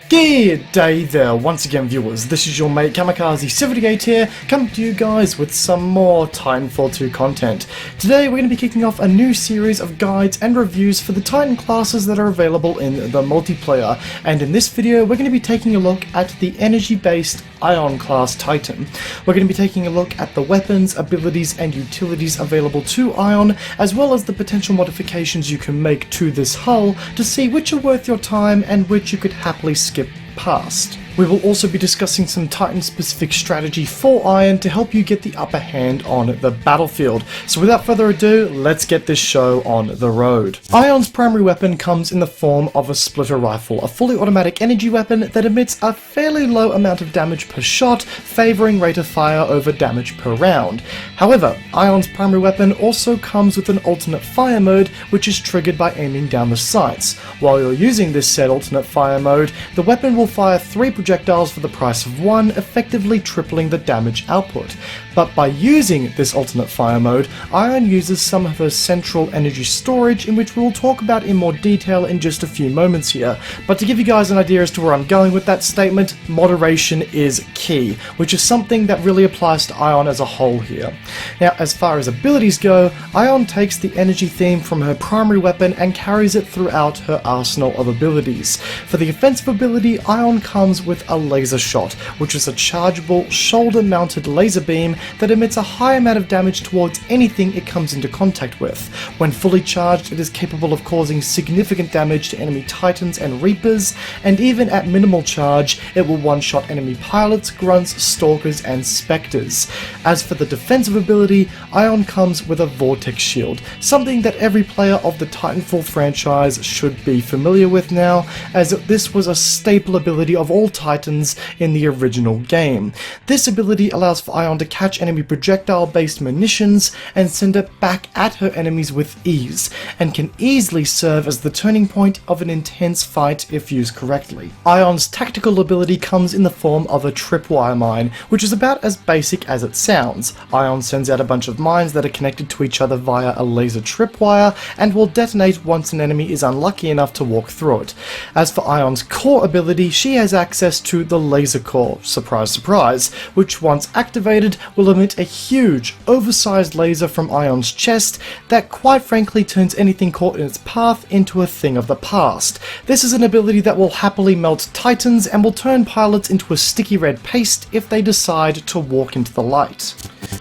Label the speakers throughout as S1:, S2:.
S1: Good day there, once again viewers, this is your mate Kamikaze78 here, coming to you guys with some more Titanfall 2 content. Today we're going to be kicking off a new series of guides and reviews for the Titan classes that are available in the multiplayer, and in this video we're going to be taking a look at the energy-based Ion class Titan. We're going to be taking a look at the weapons, abilities and utilities available to Ion, as well as the potential modifications you can make to this hull to see which are worth your time and which you could happily skip past. We will also be discussing some Titan-specific strategy for Ion to help you get the upper hand on the battlefield. So without further ado, let's get this show on the road. Ion's primary weapon comes in the form of a splitter rifle, a fully automatic energy weapon that emits a fairly low amount of damage per shot, favouring rate of fire over damage per round. However, Ion's primary weapon also comes with an alternate fire mode, which is triggered by aiming down the sights. While you're using this said alternate fire mode, the weapon will fire 3 projectiles for the price of 1, effectively tripling the damage output. But by using this alternate fire mode, Ion uses some of her central energy storage, in which we will talk about in more detail in just a few moments here. But to give you guys an idea as to where I'm going with that statement, moderation is key, which is something that really applies to Ion as a whole here. Now, as far as abilities go, Ion takes the energy theme from her primary weapon and carries it throughout her arsenal of abilities. For the offensive ability, Ion comes with a laser shot, which is a chargeable, shoulder-mounted laser beam that emits a high amount of damage towards anything it comes into contact with. When fully charged, it is capable of causing significant damage to enemy Titans and Reapers, and even at minimal charge, it will one-shot enemy pilots, grunts, stalkers, and specters. As for the defensive ability, Ion comes with a vortex shield, something that every player of the Titanfall franchise should be familiar with now, as this was a staple ability of all Titans in the original game. This ability allows for Ion to catch enemy projectile-based munitions and send it back at her enemies with ease, and can easily serve as the turning point of an intense fight if used correctly. Ion's tactical ability comes in the form of a tripwire mine, which is about as basic as it sounds. Ion sends out a bunch of mines that are connected to each other via a laser tripwire, and will detonate once an enemy is unlucky enough to walk through it. As for Ion's core ability, she has access to the laser core, surprise surprise, which once activated will emit a huge, oversized laser from Ion's chest that quite frankly turns anything caught in its path into a thing of the past. This is an ability that will happily melt Titans and will turn pilots into a sticky red paste if they decide to walk into the light.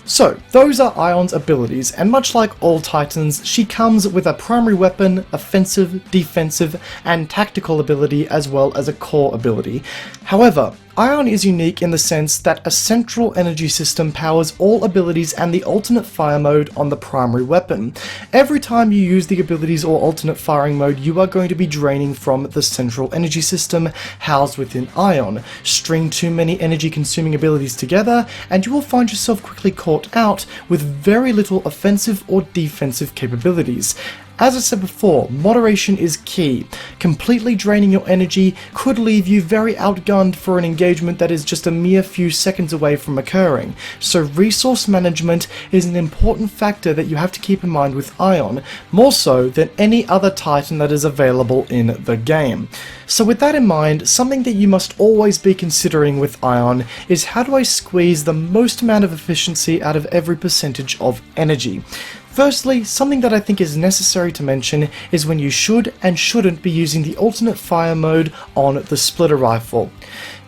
S1: So, those are Ion's abilities, and much like all Titans, she comes with a primary weapon, offensive, defensive, and tactical ability, as well as a core ability. However, Ion is unique in the sense that a central energy system powers all abilities and the alternate fire mode on the primary weapon. Every time you use the abilities or alternate firing mode, you are going to be draining from the central energy system housed within Ion. String too many energy consuming abilities together and you will find yourself quickly caught out with very little offensive or defensive capabilities. As I said before, moderation is key. Completely draining your energy could leave you very outgunned for an engagement that is just a mere few seconds away from occurring. So resource management is an important factor that you have to keep in mind with Ion, more so than any other Titan that is available in the game. So with that in mind, something that you must always be considering with Ion is how do I squeeze the most amount of efficiency out of every percentage of energy. Firstly, something that I think is necessary to mention is when you should and shouldn't be using the alternate fire mode on the splitter rifle.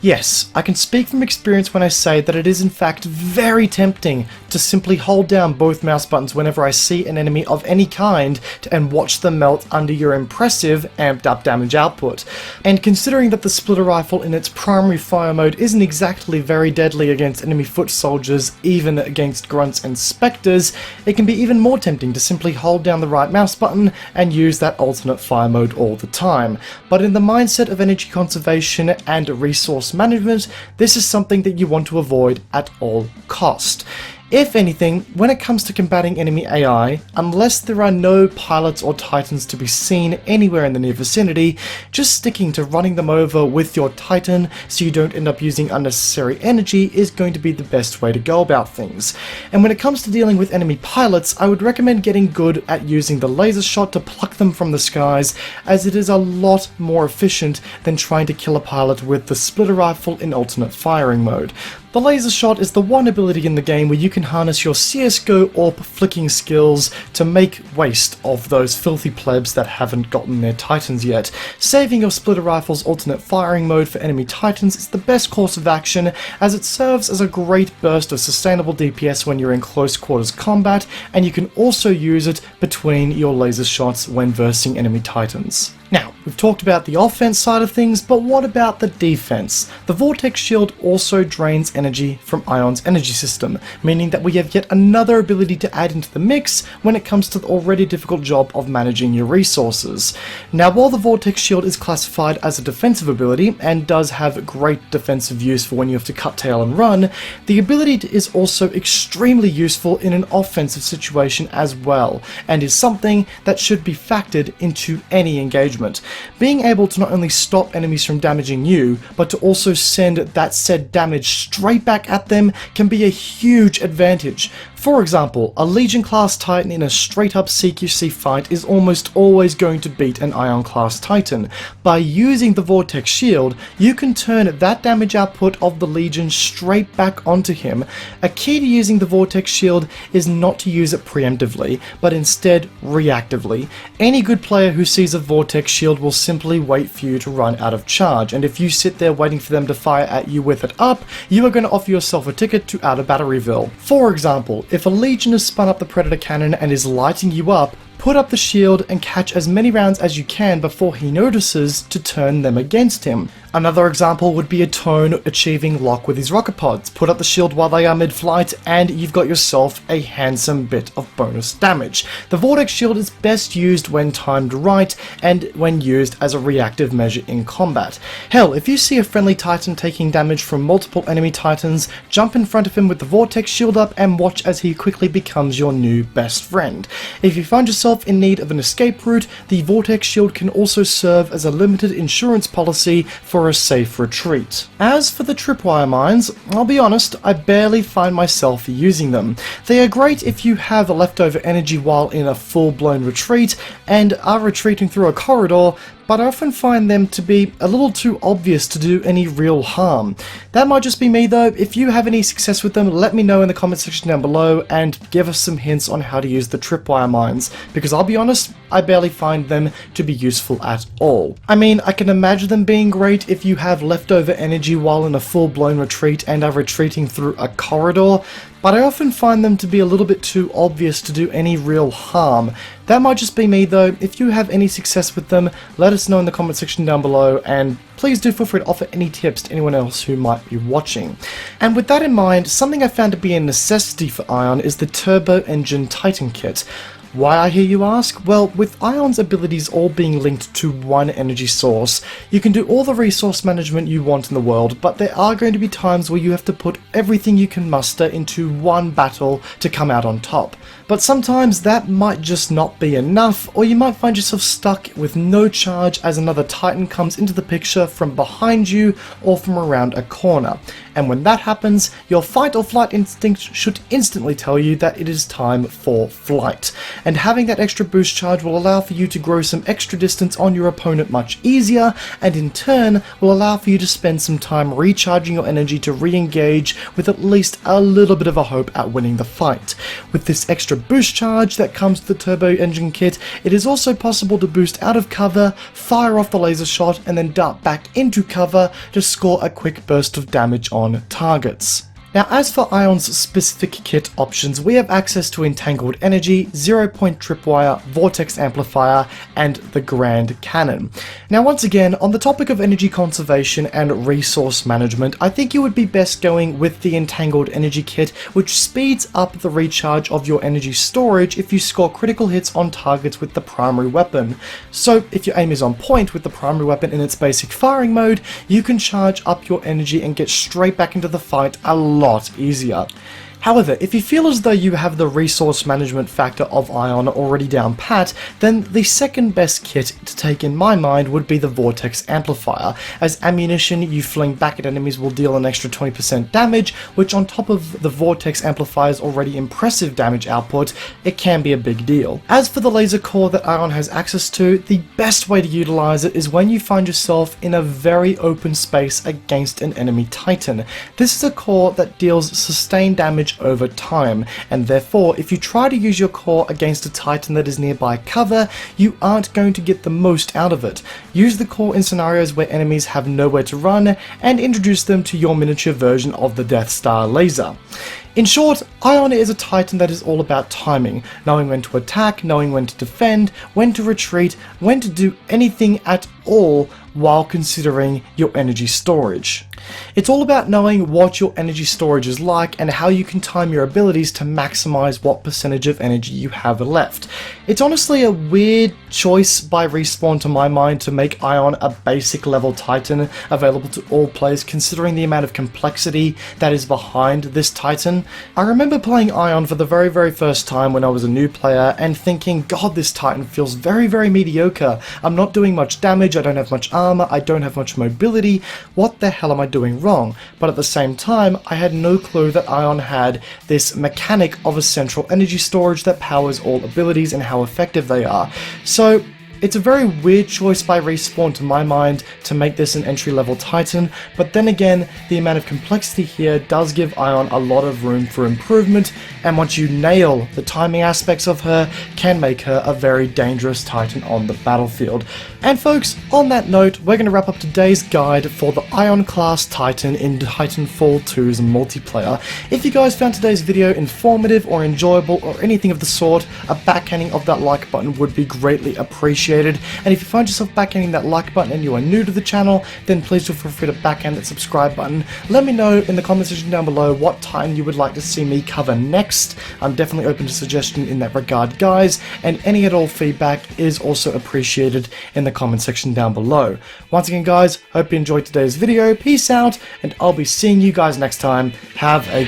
S1: Yes, I can speak from experience when I say that it is in fact very tempting to simply hold down both mouse buttons whenever I see an enemy of any kind and watch them melt under your impressive amped up damage output. And considering that the splitter rifle in its primary fire mode isn't exactly very deadly against enemy foot soldiers, even against grunts and specters, it can be even more tempting to simply hold down the right mouse button and use that alternate fire mode all the time. But in the mindset of energy conservation and resource management, this is something that you want to avoid at all cost. If anything, when it comes to combating enemy AI, unless there are no pilots or titans to be seen anywhere in the near vicinity, just sticking to running them over with your titan so you don't end up using unnecessary energy is going to be the best way to go about things. And when it comes to dealing with enemy pilots, I would recommend getting good at using the laser shot to pluck them from the skies, as it is a lot more efficient than trying to kill a pilot with the splitter rifle in alternate firing mode. The laser shot is the one ability in the game where you can harness your CSGO AWP flicking skills to make waste of those filthy plebs that haven't gotten their titans yet. Saving your splitter rifle's alternate firing mode for enemy titans is the best course of action, as it serves as a great burst of sustainable DPS when you're in close quarters combat, and you can also use it between your laser shots when versing enemy titans. Now, we've talked about the offense side of things, but what about the defense? The Vortex Shield also drains energy from Ion's energy system, meaning that we have yet another ability to add into the mix when it comes to the already difficult job of managing your resources. Now, while the Vortex Shield is classified as a defensive ability and does have great defensive use for when you have to cut tail and run, the ability is also extremely useful in an offensive situation as well, and is something that should be factored into any engagement. Being able to not only stop enemies from damaging you, but to also send that said damage straight back at them can be a huge advantage. For example, a Legion class Titan in a straight up CQC fight is almost always going to beat an Ion class Titan. By using the Vortex Shield, you can turn that damage output of the Legion straight back onto him. A key to using the Vortex Shield is not to use it preemptively, but instead reactively. Any good player who sees a Vortex Shield will simply wait for you to run out of charge, and if you sit there waiting for them to fire at you with it up, you are going to offer yourself a ticket to Outer Batteryville. For example, if a Legion has spun up the Predator cannon and is lighting you up, put up the shield and catch as many rounds as you can before he notices to turn them against him. Another example would be a Tone achieving lock with his rocket pods. Put up the shield while they are mid-flight and you've got yourself a handsome bit of bonus damage. The Vortex Shield is best used when timed right and when used as a reactive measure in combat. Hell, if you see a friendly Titan taking damage from multiple enemy Titans, jump in front of him with the Vortex Shield up and watch as he quickly becomes your new best friend. If you find yourself in need of an escape route, the Vortex Shield can also serve as a limited insurance policy for a safe retreat. As for the tripwire mines, I'll be honest, I barely find myself using them. They are great if you have leftover energy while in a full-blown retreat and are retreating through a corridor, but I often find them to be a little too obvious to do any real harm. That might just be me though. If you have any success with them, let me know in the comment section down below and give us some hints on how to use the tripwire mines, because I'll be honest, I barely find them to be useful at all. I mean, I can imagine them being great if you have leftover energy while in a full-blown retreat and are retreating through a corridor, but I often find them to be a little bit too obvious to do any real harm. That might just be me though. If you have any success with them, let us know in the comment section down below, and please do feel free to offer any tips to anyone else who might be watching. And with that in mind, something I found to be a necessity for Ion is the Turbo Engine Titan kit. Why, I hear you ask? Well, with Ion's abilities all being linked to one energy source, you can do all the resource management you want in the world, but there are going to be times where you have to put everything you can muster into one battle to come out on top. But sometimes that might just not be enough, or you might find yourself stuck with no charge as another Titan comes into the picture from behind you or from around a corner. And when that happens, your fight or flight instinct should instantly tell you that it is time for flight. And having that extra boost charge will allow for you to grow some extra distance on your opponent much easier, and in turn will allow for you to spend some time recharging your energy to re-engage with at least a little bit of a hope at winning the fight. With this extra boost charge that comes with the Turbo Engine kit, it is also possible to boost out of cover, fire off the laser shot, and then dart back into cover to score a quick burst of damage on targets. Now, as for Ion's specific kit options, we have access to Entangled Energy, 0-point Tripwire, Vortex Amplifier, and the Grand Cannon. Now, once again, on the topic of energy conservation and resource management, I think you would be best going with the Entangled Energy kit, which speeds up the recharge of your energy storage if you score critical hits on targets with the primary weapon. So, if your aim is on point with the primary weapon in its basic firing mode, you can charge up your energy and get straight back into the fight a lot easier. However, if you feel as though you have the resource management factor of Ion already down pat, then the second best kit to take in my mind would be the Vortex Amplifier. As ammunition you fling back at enemies will deal an extra 20% damage, which on top of the Vortex Amplifier's already impressive damage output, it can be a big deal. As for the laser core that Ion has access to, the best way to utilize it is when you find yourself in a very open space against an enemy Titan. This is a core that deals sustained damage over time, and therefore if you try to use your core against a Titan that is nearby cover, you aren't going to get the most out of it. Use the core in scenarios where enemies have nowhere to run, and introduce them to your miniature version of the Death Star laser. In short, Ion is a Titan that is all about timing, knowing when to attack, knowing when to defend, when to retreat, when to do anything at all while considering your energy storage. It's all about knowing what your energy storage is like and how you can time your abilities to maximize what percentage of energy you have left. It's honestly a weird choice by Respawn to my mind to make Ion a basic level Titan available to all players, considering the amount of complexity that is behind this Titan. I remember playing Ion for the very first time when I was a new player and thinking, God, this Titan feels very mediocre. I'm not doing much damage, I don't have much armor, I don't have much mobility, what the hell am I doing wrong? But at the same time, I had no clue that Ion had this mechanic of a central energy storage that powers all abilities and how effective they are. So it's a very weird choice by Respawn to my mind to make this an entry-level Titan, but then again, the amount of complexity here does give Ion a lot of room for improvement, and once you nail the timing aspects of her, can make her a very dangerous Titan on the battlefield. And folks, on that note, we're going to wrap up today's guide for the Ion class Titan in Titanfall 2's multiplayer. If you guys found today's video informative or enjoyable or anything of the sort, a backhanding of that like button would be greatly appreciated. And if you find yourself backhanding that like button and you are new to the channel, then please feel free to backhand that subscribe button. Let me know in the comment section down below what Titan you would like to see me cover next. I'm definitely open to suggestion in that regard, guys, and any at all feedback is also appreciated in the comment section down below. Once again, guys, hope you enjoyed today's video. Peace out, and I'll be seeing you guys next time. Have a